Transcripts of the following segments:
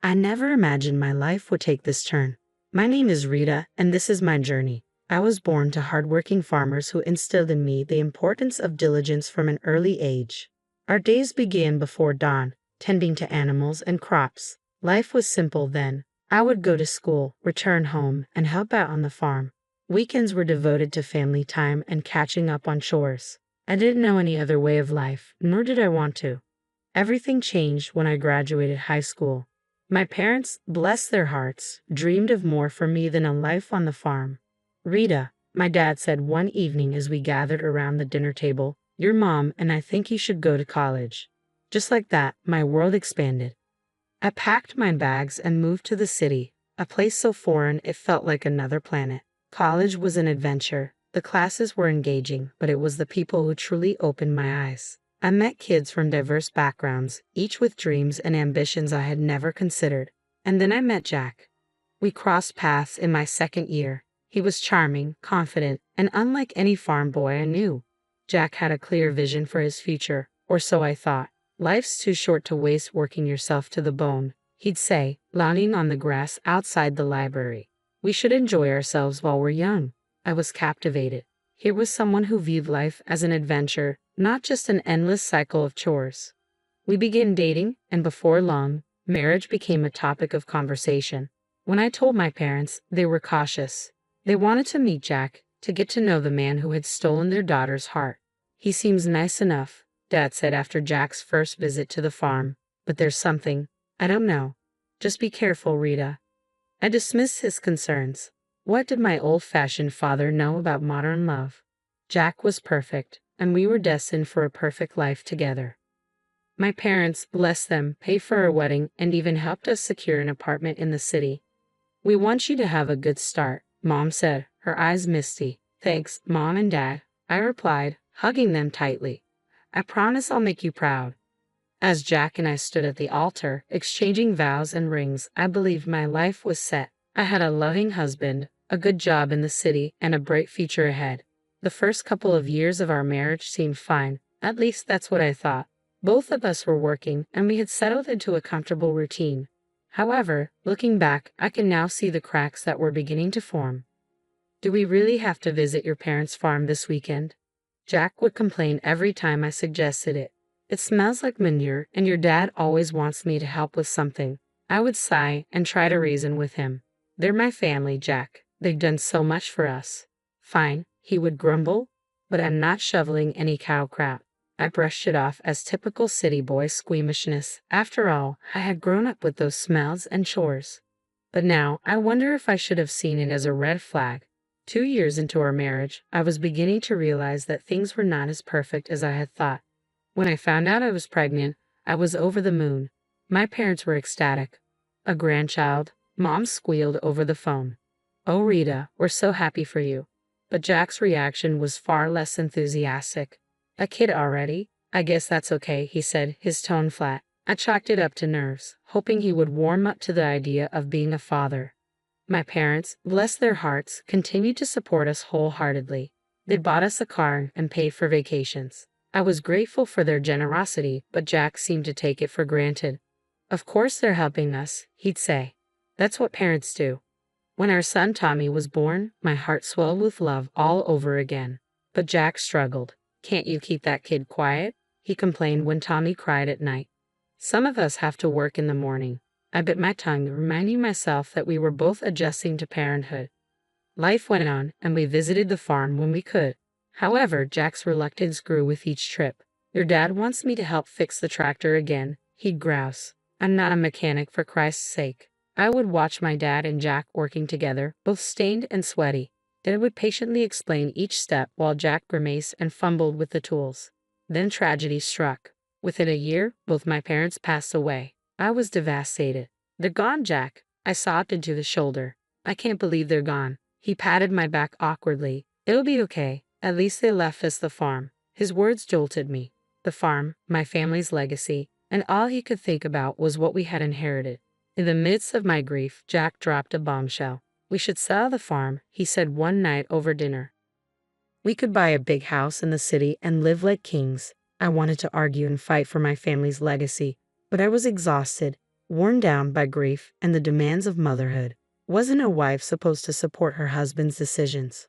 I never imagined my life would take this turn. My name is Rita, and this is my journey. I was born to hardworking farmers who instilled in me the importance of diligence from an early age. Our days began before dawn, tending to animals and crops. Life was simple then. I would go to school, return home, and help out on the farm. Weekends were devoted to family time and catching up on chores. I didn't know any other way of life, nor did I want to. Everything changed when I graduated high school. My parents, bless their hearts, dreamed of more for me than a life on the farm. Rita, my dad said one evening as we gathered around the dinner table, your mom and I think you should go to college. Just like that, my world expanded. I packed my bags and moved to the city, a place so foreign it felt like another planet. College was an adventure. The classes were engaging, but it was the people who truly opened my eyes. I met kids from diverse backgrounds, each with dreams and ambitions I had never considered. And then I met Jack. We crossed paths in my second year. He was charming, confident, and unlike any farm boy I knew. Jack had a clear vision for his future, or so I thought. Life's too short to waste working yourself to the bone, he'd say, lounging on the grass outside the library. We should enjoy ourselves while we're young. I was captivated. Here was someone who viewed life as an adventure, not just an endless cycle of chores. We began dating, and before long, marriage became a topic of conversation. When I told my parents, they were cautious. They wanted to meet Jack, to get to know the man who had stolen their daughter's heart. He seems nice enough, Dad said after Jack's first visit to the farm, but there's something, I don't know. Just be careful, Rita. I dismissed his concerns. What did my old-fashioned father know about modern love? Jack was perfect, and we were destined for a perfect life together. My parents, bless them, paid for our wedding and even helped us secure an apartment in the city. We want you to have a good start, Mom said, her eyes misty. Thanks, Mom and Dad, I replied, hugging them tightly. I promise I'll make you proud. As Jack and I stood at the altar, exchanging vows and rings, I believed my life was set. I had a loving husband, a good job in the city, and a bright future ahead. The first couple of years of our marriage seemed fine, at least that's what I thought. Both of us were working, and we had settled into a comfortable routine. However, looking back, I can now see the cracks that were beginning to form. Do we really have to visit your parents' farm this weekend? Jack would complain every time I suggested it. It smells like manure, and your dad always wants me to help with something. I would sigh and try to reason with him. They're my family, Jack. They've done so much for us. Fine, he would grumble, but I'm not shoveling any cow crap. I brushed it off as typical city boy squeamishness. After all, I had grown up with those smells and chores. But now, I wonder if I should have seen it as a red flag. 2 years into our marriage, I was beginning to realize that things were not as perfect as I had thought. When I found out I was pregnant, I was over the moon. My parents were ecstatic. A grandchild, Mom squealed over the phone. Oh, Rita, we're so happy for you. But Jack's reaction was far less enthusiastic. A kid already? I guess that's okay, he said, his tone flat. I chalked it up to nerves, hoping he would warm up to the idea of being a father. My parents, bless their hearts, continued to support us wholeheartedly. They bought us a car and paid for vacations. I was grateful for their generosity, but Jack seemed to take it for granted. Of course they're helping us, he'd say. That's what parents do. When our son Tommy was born, my heart swelled with love all over again. But Jack struggled. Can't you keep that kid quiet? He complained when Tommy cried at night. Some of us have to work in the morning. I bit my tongue, reminding myself that we were both adjusting to parenthood. Life went on, and we visited the farm when we could. However, Jack's reluctance grew with each trip. Your dad wants me to help fix the tractor again, he'd grouse. I'm not a mechanic, for Christ's sake. I would watch my dad and Jack working together, both stained and sweaty. Dad would patiently explain each step while Jack grimaced and fumbled with the tools. Then tragedy struck. Within a year, both my parents passed away. I was devastated. They're gone, Jack. I sobbed into the shoulder. I can't believe they're gone. He patted my back awkwardly. It'll be okay. At least they left us the farm. His words jolted me. The farm, my family's legacy, and all he could think about was what we had inherited. In the midst of my grief, Jack dropped a bombshell. We should sell the farm, he said one night over dinner. We could buy a big house in the city and live like kings. I wanted to argue and fight for my family's legacy, but I was exhausted. worn down by grief and the demands of motherhood. Wasn't a wife supposed to support her husband's decisions?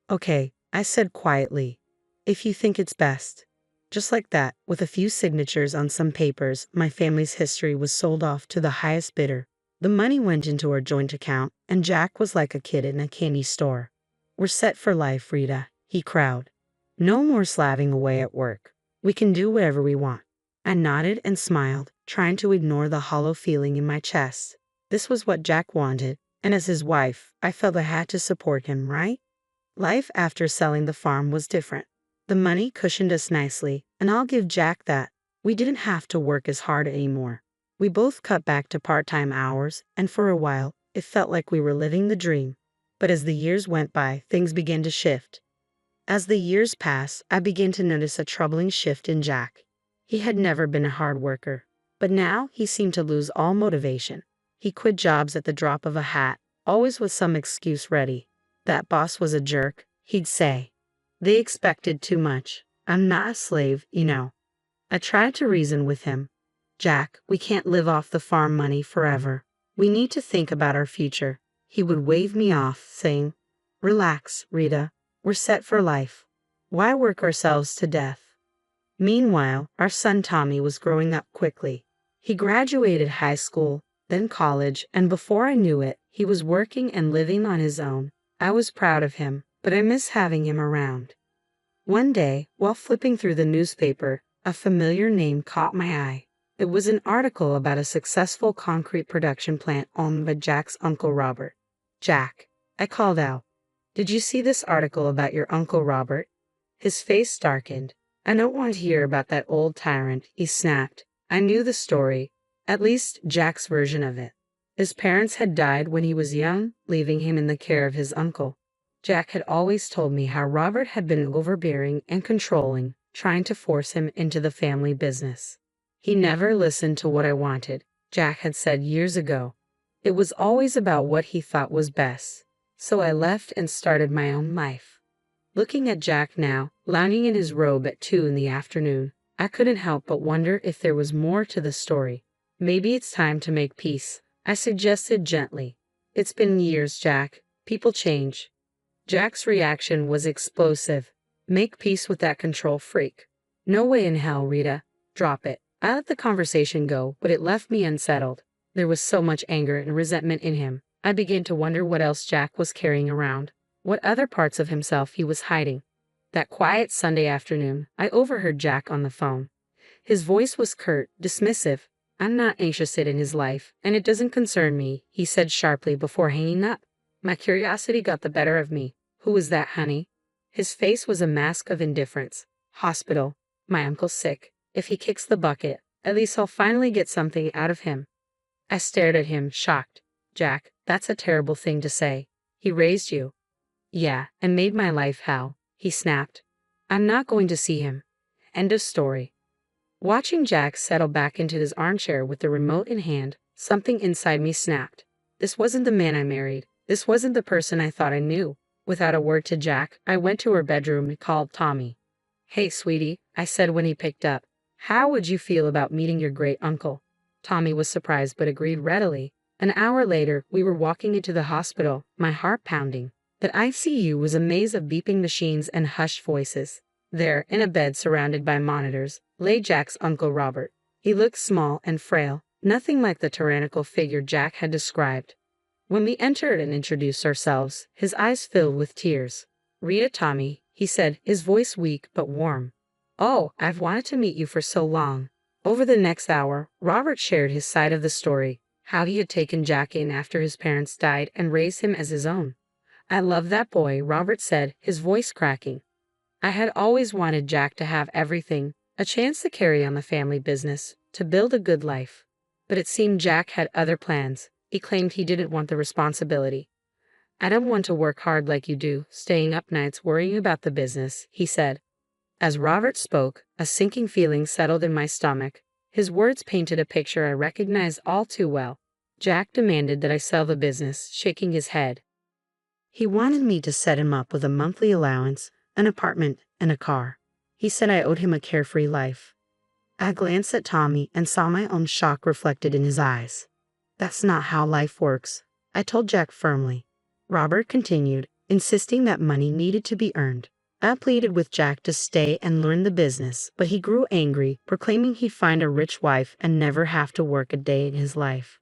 Okay, I said quietly. If you think it's best. Just like that, with a few signatures on some papers, my family's history was sold off to the highest bidder. The money went into our joint account, and Jack was like a kid in a candy store. We're set for life, Rita, he crowed. No more slaving away at work. We can do whatever we want. I nodded and smiled, trying to ignore the hollow feeling in my chest. This was what Jack wanted, and as his wife, I felt I had to support him, right? Life after selling the farm was different. The money cushioned us nicely, and I'll give Jack that. We didn't have to work as hard anymore. We both cut back to part-time hours, and for a while, it felt like we were living the dream. But as the years went by, things began to shift. As the years passed, I began to notice a troubling shift in Jack. He had never been a hard worker, but now he seemed to lose all motivation. He quit jobs at the drop of a hat, always with some excuse ready. That boss was a jerk, he'd say. They expected too much. I'm not a slave, you know. I tried to reason with him. Jack, we can't live off the farm money forever. We need to think about our future. He would wave me off, saying, Relax, Rita. We're set for life. Why work ourselves to death? Meanwhile, our son Tommy was growing up quickly. He graduated high school, then college, and before I knew it, he was working and living on his own. I was proud of him, but I miss having him around. One day, while flipping through the newspaper, a familiar name caught my eye. It was an article about a successful concrete production plant owned by Jack's Uncle Robert. Jack, I called out. Did you see this article about your Uncle Robert? His face darkened. I don't want to hear about that old tyrant, he snapped. I knew the story, at least Jack's version of it. His parents had died when he was young, leaving him in the care of his uncle. Jack had always told me how Robert had been overbearing and controlling, trying to force him into the family business. He never listened to what I wanted, Jack had said years ago. It was always about what he thought was best. So I left and started my own life. Looking at Jack now, lounging in his robe at 2 in the afternoon, I couldn't help but wonder if there was more to the story. Maybe it's time to make peace, I suggested gently. It's been years, Jack. People change. Jack's reaction was explosive. Make peace with that control freak. No way in hell, Rita. Drop it. I let the conversation go, but it left me unsettled. There was so much anger and resentment in him. I began to wonder what else Jack was carrying around, what other parts of himself he was hiding. That quiet Sunday afternoon, I overheard Jack on the phone. His voice was curt, dismissive. I'm not interested in his life, and it doesn't concern me, he said sharply before hanging up. My curiosity got the better of me. Who was that, honey? His face was a mask of indifference. Hospital. My uncle's sick. If he kicks the bucket, at least I'll finally get something out of him. I stared at him, shocked. Jack, that's a terrible thing to say. He raised you. Yeah, and made my life hell, he snapped. I'm not going to see him. End of story. Watching Jack settle back into his armchair with the remote in hand, something inside me snapped. This wasn't the man I married. This wasn't the person I thought I knew. Without a word to Jack, I went to her bedroom and called Tommy. Hey, sweetie, I said when he picked up. How would you feel about meeting your great uncle? Tommy was surprised but agreed readily. An hour later, we were walking into the hospital, my heart pounding. The ICU was a maze of beeping machines and hushed voices. There, in a bed surrounded by monitors, lay Jack's Uncle Robert. He looked small and frail, nothing like the tyrannical figure Jack had described. When we entered and introduced ourselves, his eyes filled with tears. Rita, Tommy, he said, his voice weak but warm. Oh, I've wanted to meet you for so long. Over the next hour, Robert shared his side of the story, how he had taken Jack in after his parents died and raised him as his own. I love that boy, Robert said, his voice cracking. I had always wanted Jack to have everything, a chance to carry on the family business, to build a good life. But it seemed Jack had other plans. He claimed he didn't want the responsibility. I don't want to work hard like you do, staying up nights worrying about the business, he said. As Robert spoke, a sinking feeling settled in my stomach. His words painted a picture I recognized all too well. Jack demanded that I sell the business, shaking his head. He wanted me to set him up with a monthly allowance, an apartment, and a car. He said I owed him a carefree life. I glanced at Tommy and saw my own shock reflected in his eyes. That's not how life works, I told Jack firmly. Robert continued, insisting that money needed to be earned. I pleaded with Jack to stay and learn the business, but he grew angry, proclaiming he'd find a rich wife and never have to work a day in his life.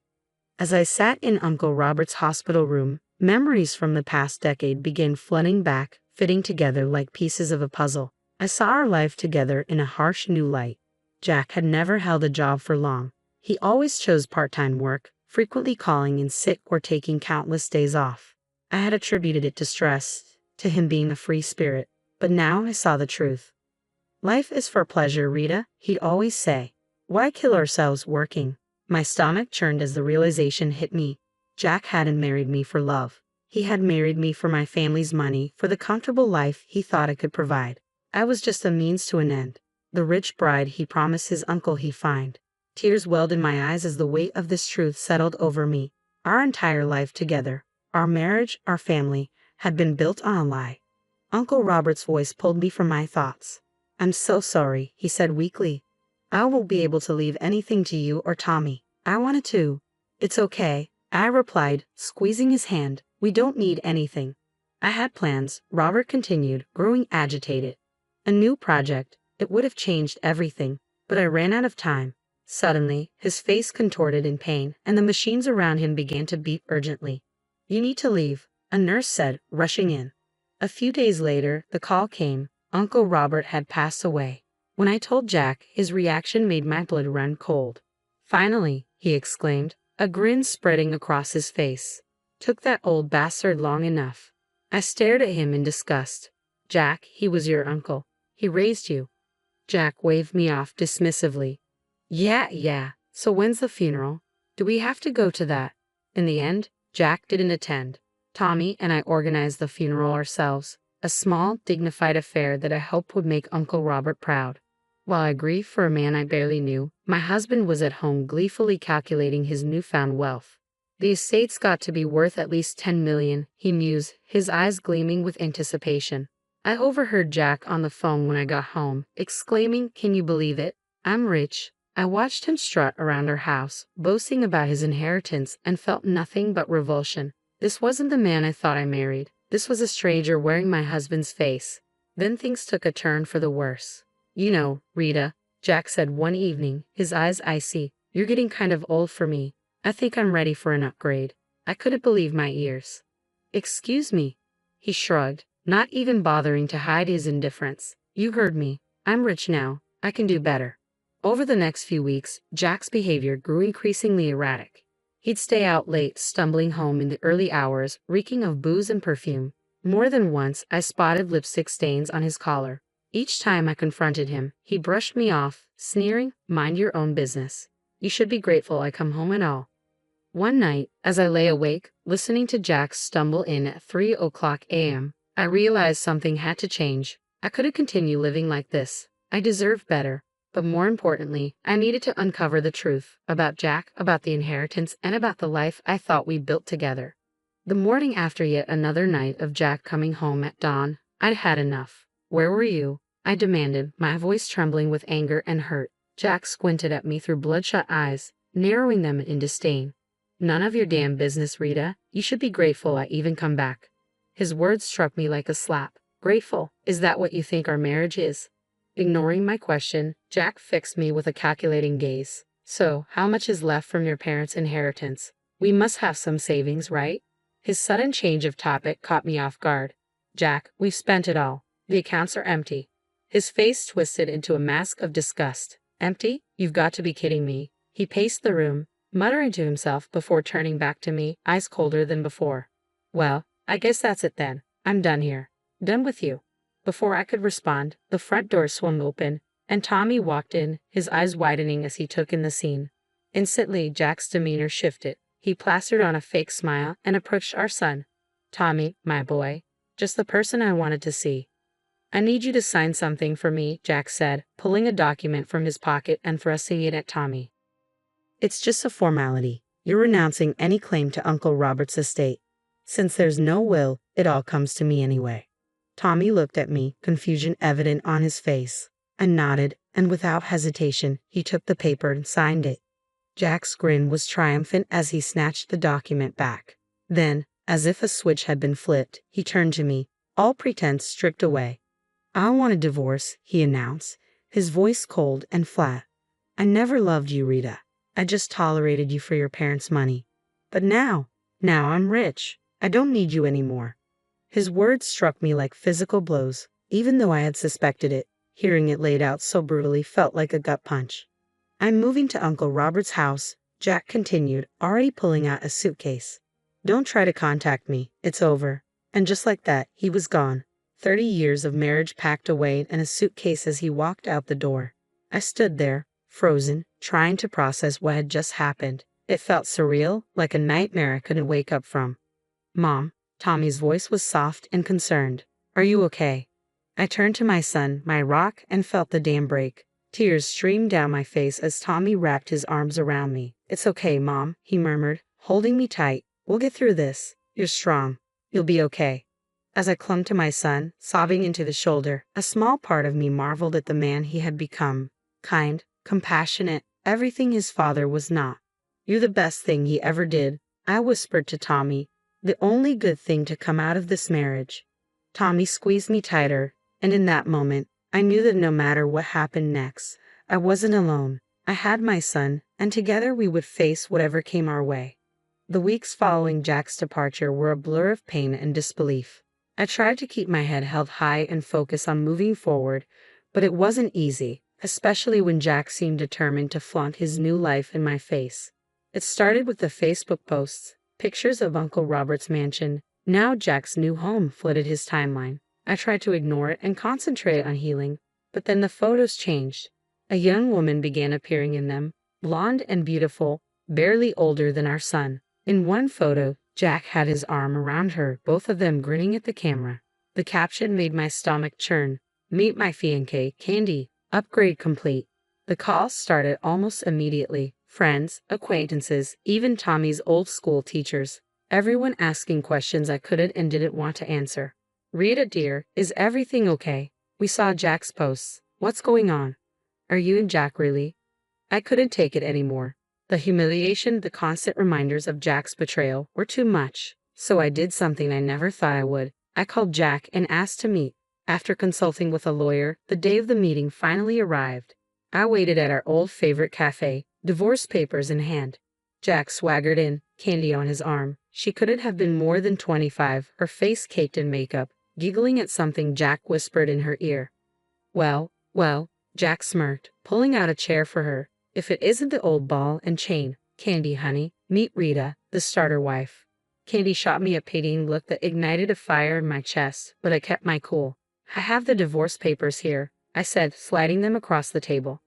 As I sat in Uncle Robert's hospital room, memories from the past decade began flooding back, fitting together like pieces of a puzzle. I saw our life together in a harsh new light. Jack had never held a job for long. He always chose part-time work, frequently calling in sick or taking countless days off. I had attributed it to stress, to him being a free spirit. But now I saw the truth. Life is for pleasure, Rita, he'd always say. Why kill ourselves working? My stomach churned as the realization hit me. Jack hadn't married me for love. He had married me for my family's money, for the comfortable life he thought I could provide. I was just a means to an end. The rich bride he promised his uncle he'd find. Tears welled in my eyes as the weight of this truth settled over me. Our entire life together, our marriage, our family, had been built on a lie. Uncle Robert's voice pulled me from my thoughts. I'm so sorry, he said weakly. I won't be able to leave anything to you or Tommy. I wanted to. It's okay, I replied, squeezing his hand. We don't need anything. I had plans, Robert continued, growing agitated. A new project. It would have changed everything, but I ran out of time. Suddenly, his face contorted in pain, and the machines around him began to beep urgently. You need to leave, a nurse said, rushing in. A few days later, the call came. Uncle Robert had passed away. When I told Jack, his reaction made my blood run cold. Finally, he exclaimed, a grin spreading across his face. Took that old bastard long enough. I stared at him in disgust. Jack, he was your uncle. He raised you. Jack waved me off dismissively. Yeah, so when's the funeral? Do we have to go to that? In the end, Jack didn't attend. Tommy and I organized the funeral ourselves, a small, dignified affair that I hoped would make Uncle Robert proud. While I grieved for a man I barely knew, my husband was at home gleefully calculating his newfound wealth. The estate's got to be worth at least $10 million, he mused, his eyes gleaming with anticipation. I overheard Jack on the phone when I got home, exclaiming, can you believe it? I'm rich. I watched him strut around our house, boasting about his inheritance, and felt nothing but revulsion. This wasn't the man I thought I married. This was a stranger wearing my husband's face. Then things took a turn for the worse. You know, Rita, Jack said one evening, his eyes icy, you're getting kind of old for me. I think I'm ready for an upgrade. I couldn't believe my ears. Excuse me. He shrugged, not even bothering to hide his indifference. You heard me. I'm rich now. I can do better. Over the next few weeks, Jack's behavior grew increasingly erratic. He'd stay out late, stumbling home in the early hours, reeking of booze and perfume. More than once, I spotted lipstick stains on his collar. Each time I confronted him, he brushed me off, sneering, mind your own business. You should be grateful I come home at all. One night, as I lay awake, listening to Jack stumble in at 3:00 a.m., I realized something had to change. I couldn't continue living like this. I deserved better. But more importantly, I needed to uncover the truth about Jack, about the inheritance, and about the life I thought we built together. The morning after yet another night of Jack coming home at dawn, I'd had enough. Where were you? I demanded, my voice trembling with anger and hurt. Jack squinted at me through bloodshot eyes, narrowing them in disdain. None of your damn business, Rita. You should be grateful I even come back. His words struck me like a slap. Grateful? Is that what you think our marriage is? Ignoring my question, Jack fixed me with a calculating gaze. So, how much is left from your parents' inheritance? We must have some savings, right? His sudden change of topic caught me off guard. Jack, we've spent it all. The accounts are empty. His face twisted into a mask of disgust. Empty? You've got to be kidding me. He paced the room, muttering to himself before turning back to me, eyes colder than before. Well, I guess that's it then. I'm done here. Done with you. Before I could respond, the front door swung open, and Tommy walked in, his eyes widening as he took in the scene. Instantly, Jack's demeanor shifted. He plastered on a fake smile and approached our son. Tommy, my boy, just the person I wanted to see. I need you to sign something for me, Jack said, pulling a document from his pocket and thrusting it at Tommy. It's just a formality. You're renouncing any claim to Uncle Robert's estate. Since there's no will, it all comes to me anyway. Tommy looked at me, confusion evident on his face. I nodded, and without hesitation, he took the paper and signed it. Jack's grin was triumphant as he snatched the document back. Then, as if a switch had been flipped, he turned to me, all pretense stripped away. "I want a divorce," he announced, his voice cold and flat. "I never loved you, Rita. I just tolerated you for your parents' money. But now I'm rich. I don't need you anymore." His words struck me like physical blows, even though I had suspected it. Hearing it laid out so brutally felt like a gut punch. "I'm moving to Uncle Robert's house," Jack continued, already pulling out a suitcase. "Don't try to contact me. It's over." And just like that, he was gone. 30 years of marriage packed away in a suitcase as he walked out the door. I stood there, frozen, trying to process what had just happened. It felt surreal, like a nightmare I couldn't wake up from. "Mom," Tommy's voice was soft and concerned. "Are you okay?" I turned to my son, my rock, and felt the dam break. Tears streamed down my face as Tommy wrapped his arms around me. "It's okay, Mom," he murmured, holding me tight. "We'll get through this. You're strong. You'll be okay." As I clung to my son, sobbing into the shoulder, a small part of me marveled at the man he had become. Kind, compassionate, everything his father was not. "You're the best thing he ever did," I whispered to Tommy. "The only good thing to come out of this marriage." Tommy squeezed me tighter, and in that moment, I knew that no matter what happened next, I wasn't alone. I had my son, and together we would face whatever came our way. The weeks following Jack's departure were a blur of pain and disbelief. I tried to keep my head held high and focus on moving forward, but it wasn't easy, especially when Jack seemed determined to flaunt his new life in my face. It started with the Facebook posts, pictures of Uncle Robert's mansion. Now Jack's new home flooded his timeline. I tried to ignore it and concentrate on healing, but then the photos changed. A young woman began appearing in them, blonde and beautiful, barely older than our son. In one photo, Jack had his arm around her, both of them grinning at the camera. The caption made my stomach churn. "Meet my fiancé, Candy. Upgrade complete." The calls started almost immediately. Friends, acquaintances, even Tommy's old school teachers. Everyone asking questions I couldn't and didn't want to answer. "Rita dear, is everything okay? We saw Jack's posts. What's going on? Are you and Jack really?" I couldn't take it anymore. The humiliation, the constant reminders of Jack's betrayal were too much. So I did something I never thought I would. I called Jack and asked to meet. After consulting with a lawyer, the day of the meeting finally arrived. I waited at our old favorite cafe, divorce papers in hand. Jack swaggered in, Candy on his arm. She couldn't have been more than 25, her face caked in makeup, giggling at something Jack whispered in her ear. Well, Jack smirked, pulling out a chair for her. "If it isn't the old ball and chain, Candy, honey, meet Rita, the starter wife." Candy shot me a pitying look that ignited a fire in my chest, but I kept my cool. "I have the divorce papers here," I said, sliding them across the table.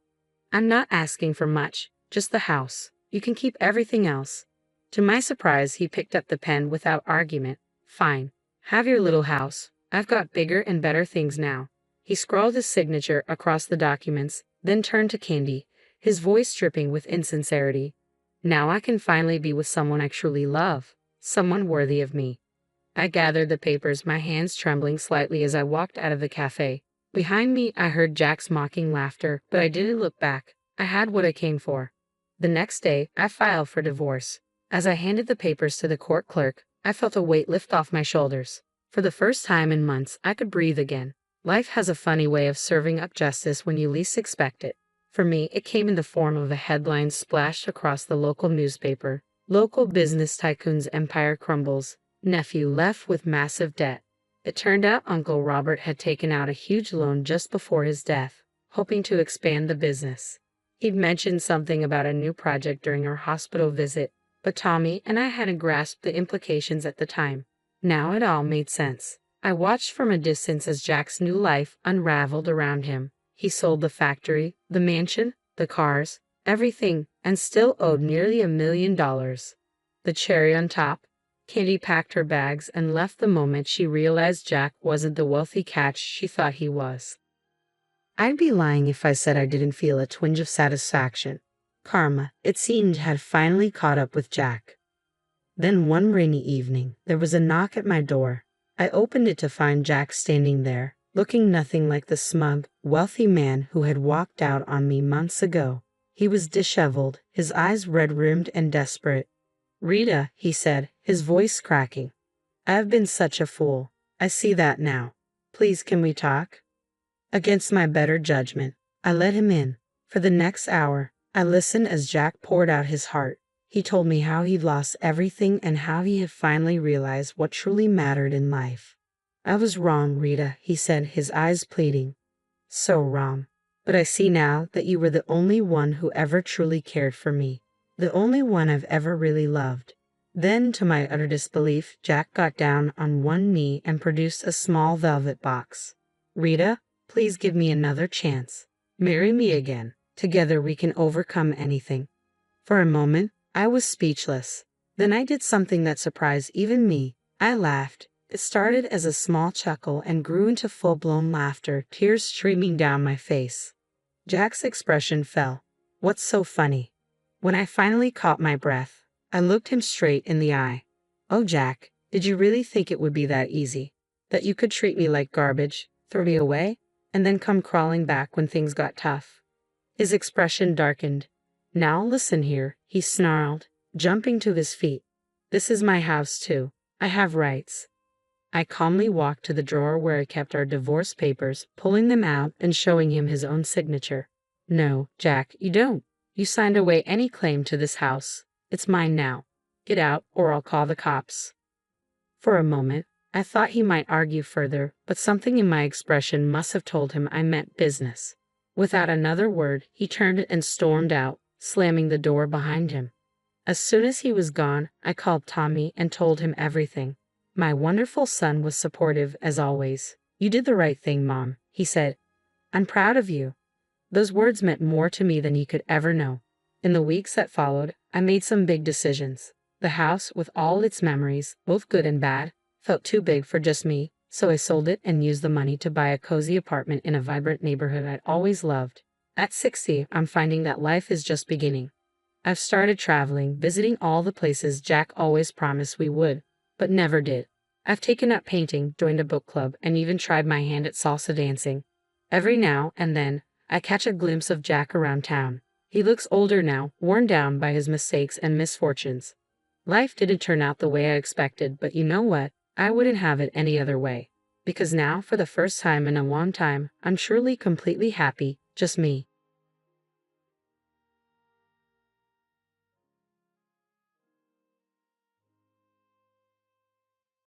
"I'm not asking for much, just the house. You can keep everything else." To my surprise, he picked up the pen without argument. "Fine. Have your little house. I've got bigger and better things now." He scrawled his signature across the documents, then turned to Candy, his voice dripping with insincerity. "Now I can finally be with someone I truly love, someone worthy of me." I gathered the papers, my hands trembling slightly as I walked out of the cafe. Behind me, I heard Jack's mocking laughter, but I didn't look back. I had what I came for. The next day, I filed for divorce. As I handed the papers to the court clerk, I felt a weight lift off my shoulders. For the first time in months, I could breathe again. Life has a funny way of serving up justice when you least expect it. For me, it came in the form of a headline splashed across the local newspaper. "Local business tycoon's empire crumbles. Nephew left with massive debt." It turned out Uncle Robert had taken out a huge loan just before his death, hoping to expand the business. He'd mentioned something about a new project during our hospital visit, but Tommy and I hadn't grasped the implications at the time. Now it all made sense. I watched from a distance as Jack's new life unraveled around him. He sold the factory, the mansion, the cars, everything, and still owed nearly $1 million. The cherry on top, Candy packed her bags and left the moment she realized Jack wasn't the wealthy catch she thought he was. I'd be lying if I said I didn't feel a twinge of satisfaction. Karma, it seemed, had finally caught up with Jack. Then one rainy evening, there was a knock at my door. I opened it to find Jack standing there, looking nothing like the smug, wealthy man who had walked out on me months ago. He was disheveled, his eyes red-rimmed and desperate. "Rita," he said, his voice cracking. "I've been such a fool. I see that now. Please, can we talk?" Against my better judgment, I let him in. For the next hour, I listened as Jack poured out his heart. He told me how he'd lost everything and how he had finally realized what truly mattered in life. "I was wrong, Rita," he said, his eyes pleading. "So wrong. But I see now that you were the only one who ever truly cared for me. The only one I've ever really loved." Then, to my utter disbelief, Jack got down on one knee and produced a small velvet box. "Rita, please give me another chance. Marry me again. Together we can overcome anything." For a moment, I was speechless. Then I did something that surprised even me. I laughed. It started as a small chuckle and grew into full-blown laughter, tears streaming down my face. Jack's expression fell. "What's so funny?" When I finally caught my breath, I looked him straight in the eye. "Oh, Jack, did you really think it would be that easy? That you could treat me like garbage, throw me away, and then come crawling back when things got tough?" His expression darkened. "Now listen here," he snarled, jumping to his feet. "This is my house, too. I have rights." I calmly walked to the drawer where I kept our divorce papers, pulling them out and showing him his own signature. "No, Jack, you don't. You signed away any claim to this house. It's mine now. Get out, or I'll call the cops." For a moment, I thought he might argue further, but something in my expression must have told him I meant business. Without another word, he turned and stormed out, slamming the door behind him. As soon as he was gone, I called Tommy and told him everything. My wonderful son was supportive as always. "You did the right thing, Mom," he said. "I'm proud of you." Those words meant more to me than you could ever know. In the weeks that followed, I made some big decisions. The house, with all its memories, both good and bad, felt too big for just me, so I sold it and used the money to buy a cozy apartment in a vibrant neighborhood I'd always loved. At 60, I'm finding that life is just beginning. I've started traveling, visiting all the places Jack always promised we would, but never did. I've taken up painting, joined a book club, and even tried my hand at salsa dancing. Every now and then, I catch a glimpse of Jack around town. He looks older now, worn down by his mistakes and misfortunes. Life didn't turn out the way I expected, but you know what? I wouldn't have it any other way. Because now, for the first time in a long time, I'm truly completely happy, just me.